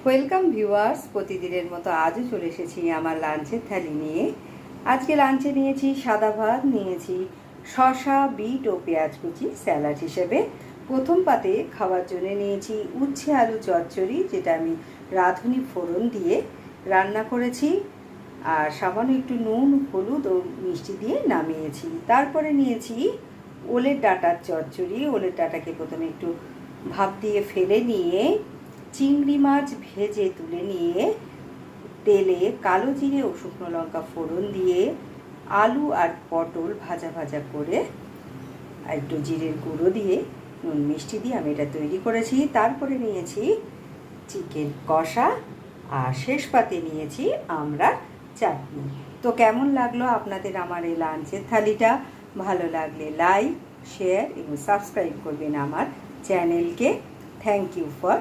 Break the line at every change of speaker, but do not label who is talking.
Welcome viewers, প্রতিদিনের মতো আজও চলে এসেছি আমার লাঞ্চের থালি নিয়ে। আজকে লাঞ্চে নিয়েছি সাদা ভাত, নিয়েছি শসা, বিট ও পেঁয়াজ কুচি স্যালাড হিসেবে। প্রথম পাতে খাওয়ার জন্য নিয়েছি উচ্ছে আলু চচ্চড়ি, যেটা আমি রাঁধুনি ফোড়ন দিয়ে রান্না করেছি, আর সামান্য একটু নুন, হলুদ ও মিষ্টি দিয়ে নামিয়েছি। তারপরে নিয়েছি ওলের ডাঁটার চচ্চড়ি। ওলের ডাঁটাকে প্রথমে একটু ভাপ দিয়ে ফেলে নিয়ে চিংড়ি মাছ ভেজে তুলে নিয়ে তেলে কালো জিরে ও শুকনো লঙ্কা ফোড়ন দিয়ে আলু আর পটল ভাজা ভাজা করে একটু জিরের গুঁড়ো দিয়ে নুন মিষ্টি দিয়ে আমি এটা তৈরি করেছি। তারপরে নিয়েছি চিকেন কষা, আর শেষ পাতে নিয়েছি আমরা চাটনি। তো কেমন লাগলো আপনাদের আমার এই লাঞ্চের থালিটা? ভালো লাগলে লাইক, শেয়ার এবং সাবস্ক্রাইব করবেন আমার চ্যানেলকে। Thank you for